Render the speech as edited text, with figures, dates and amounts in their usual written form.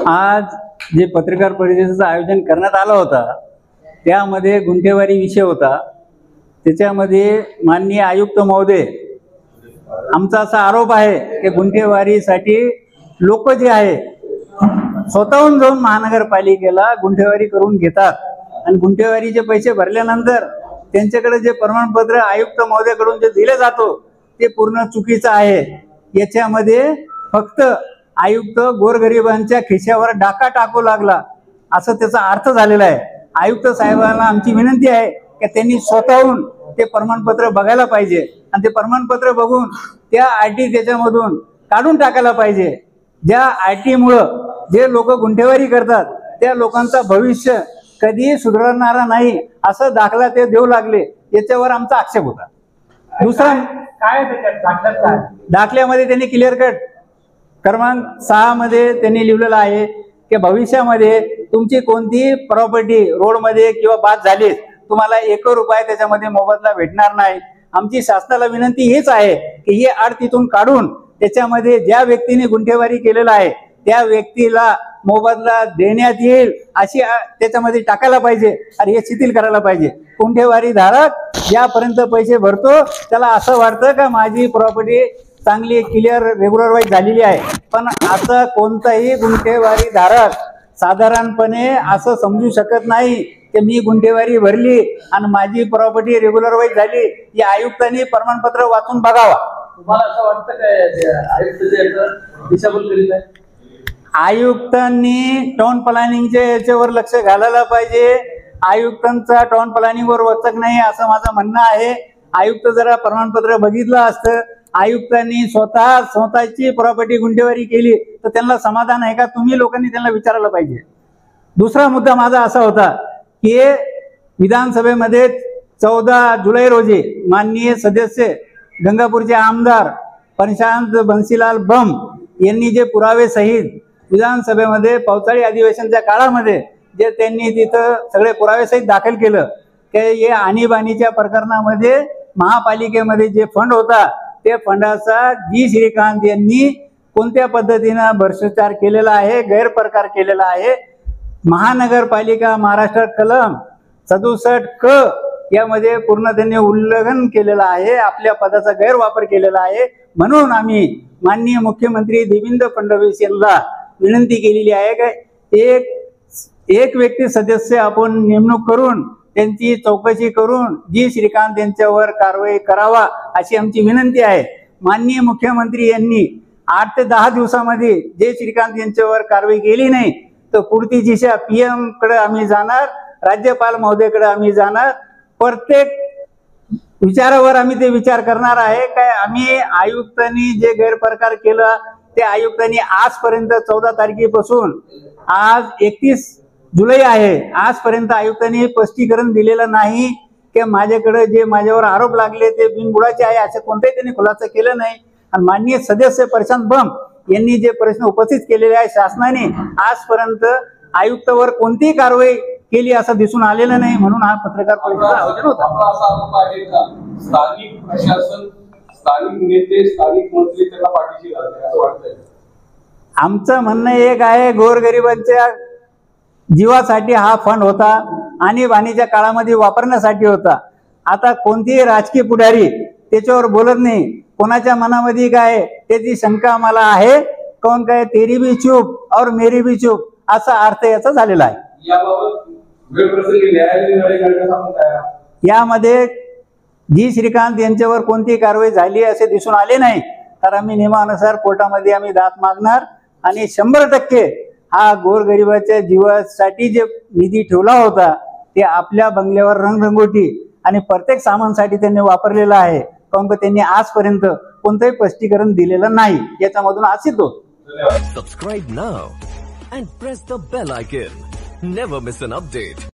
आज जे पत्रकार परिषदेचं आयोजन करण्यात आलं होतं त्यामध्ये गुंठेवारी विषय होता। त्याच्यामध्ये माननीय आयुक्त महोदय, आमचा असा आरोप आहे की गुंठेवारीसाठी लोक जे आहे स्वतःहून जाऊन महानगरपालिकेला गुंठेवारी करून घेतात आणि गुंठेवारीचे पैसे भरल्यानंतर त्यांच्याकडे जे प्रमाणपत्र आयुक्त महोदयाकडून जे दिले जातो ते पूर्ण चुकीचं आहे। याच्यामध्ये फक्त आयुक्त गोरगरिबांच्या खिशावर डाका टाकू लागला असं त्याचा अर्थ झालेला आहे। आयुक्त साहेबांना आमची विनंती आहे की त्यांनी स्वतःहून ते प्रमाणपत्र बघायला पाहिजे आणि ते प्रमाणपत्र बघून त्या आरटी त्याच्यामधून काढून टाकायला पाहिजे। ज्या आरटी मुळे जे लोक गुंठेवारी करतात त्या लोकांचं भविष्य कधी सुधारणारा नाही असं दाखला ते देऊ लागले, याच्यावर आमचा आक्षेप होता। दुसरा काय दाखल्यात दाखल्यामध्ये त्यांनी क्लिअर कट क्रमांक 6 मध्ये त्यांनी लिहिलेलं आहे की भविष्यामध्ये तुमची कोणती प्रॉपर्टी रोडमध्ये किंवा बाद झाली तुम्हाला 1 रुपया त्याच्यामध्ये मोबदला भेटणार नाही। आमची शासनाला विनंती हीच आहे की ही आड तिथून काढून त्याच्यामध्ये ज्या व्यक्तीने गुंठेवारी केलेला आहे त्या व्यक्तीला मोबदला देण्यात येईल अशी त्याच्यामध्ये टाकायला पाहिजे आणि हे शिथिल करायला पाहिजे। गुंठेवारी धारक ज्यापर्यंत पैसे भरतो त्याला असं वाटतं का माझी प्रॉपर्टी चांगली क्लिअर रेग्युलर वाईज झालेली आहे, पण असं कोणताही गुंठेवारी धारक साधारणपणे असं समजू शकत नाही की मी गुंठेवारी भरली आणि माझी प्रॉपर्टी रेग्युलर वाईज झाली। या आयुक्तांनी प्रमाणपत्र वाचून बघावा। तुम्हाला असं वाटतं काय आयुक्त जे दिशाभूल करीत आहे? आयुक्तांनी टाउन प्लॅनिंगच्या याच्यावर लक्ष घालायला पाहिजे। आयुक्तांचा टाउन प्लॅनिंगवर वचक नाही असं माझं म्हणणं आहे। आयुक्त जरा प्रमाणपत्र बघितलं असतं, आयुक्तांनी स्वतःची प्रॉपर्टी गुंठेवारी केली तर त्यांना समाधान आहे का? तुम्ही लोकांनी त्यांना विचारायला पाहिजे। दुसरा मुद्दा माझा असा होता की विधानसभेमध्ये 14 जुलै रोजी माननीय सदस्य गंगापूरचे आमदार प्रशांत बंसीलाल बम यांनी जे पुरावे सहित विधानसभेमध्ये पावसाळी अधिवेशनाच्या काळामध्ये जे त्यांनी तिथं सगळे पुरावे सहित दाखल केलं की हे आणीबाणीच्या प्रकरणामध्ये महापालिकेमध्ये जे फंड होता त्या फंडाचा जी श्रीकांत यांनी कोणत्या पद्धतीनं भ्रष्टाचार केलेला आहे, गैरप्रकार केलेला आहे, महानगरपालिका महाराष्ट्र कलम 67 क यामध्ये पूर्ण त्यांनी उल्लंघन केलेलं आहे, आपल्या पदाचा गैरवापर केलेला आहे। म्हणून आम्ही माननीय मुख्यमंत्री देवेंद्र फडणवीस यांना विनंती केलेली आहे की एक व्यक्ती सदस्य आपण नेमणूक करून त्यांची चौकशी करून जी श्रीकांत यांच्यावर कारवाई करावा अशी आमची विनंती आहे। माननीय मुख्यमंत्री यांनी 8 ते 10 दिवसामध्ये जे श्रीकांत यांच्यावर कारवाई केली नाही तर पुढची दिशा PM कडे आम्ही जाणार, राज्यपाल महोदयाकडे आम्ही जाणार, प्रत्येक विचारावर आम्ही ते विचार करणार आहे। काय आम्ही आयुक्तांनी जे गैरप्रकार केला ते आयुक्तांनी आजपर्यंत 14 तारखेपासून आज 31 जुलै आहे, आजपर्यंत आयुक्तांनी स्पष्टीकरण दिलेलं नाही की माझ्याकडे जे माझ्यावर आरोप लागले ते बिनबुडाचे आहे असं कोणताही त्यांनी खुलासा केला नाही। आणि माननीय सदस्य प्रशांत बम यांनी जे प्रश्न उपस्थित केलेले आहे शासनाने आजपर्यंत आयुक्तावर कोणतीही कारवाई केली असं दिसून आलेलं नाही, म्हणून हा पत्रकार परिषदेचं आयोजन होता। असा आरोप आहे का स्थानिक प्रशासन, स्थानिक नेते, स्थानिक मंत्री त्यांना पाठीशी घालतात असं वाटतंय? आमचं म्हणणं एक आहे, गोरगरिबांच्या जीवासाठी हा फंड होता, आणीबाणीच्या काळामध्ये वापरण्यासाठी होता। आता कोणतीही राजकीय पुढारी त्याच्यावर बोलत नाही, कोणाच्या मनामध्ये काय त्याची शंका मला आहे, कोण काय तेरी भी चूप और मेरी भी चूप असा अर्थ याचा झालेला आहे। याबाबत वेळप्रसंगी यामध्ये जी श्रीकांत यांच्यावर कोणती कारवाई झाली असे दिसून आले नाही तर आम्ही नियमानुसार कोर्टामध्ये आम्ही दाद मागणार आणि 100% हा गोरगरिबाच्या जीवासाठी जे निधी ठेवला होता ते आपल्या बंगल्यावर रंगरंगोटी आणि प्रत्येक सामानासाठी त्यांनी वापरलेला आहे, कारण त्यांनी आजपर्यंत कोणतंही स्पष्टीकरण दिलेलं नाही, याच्यामधून आज सिद्ध होतो। Subscribe now and press the bell icon. Never miss an update.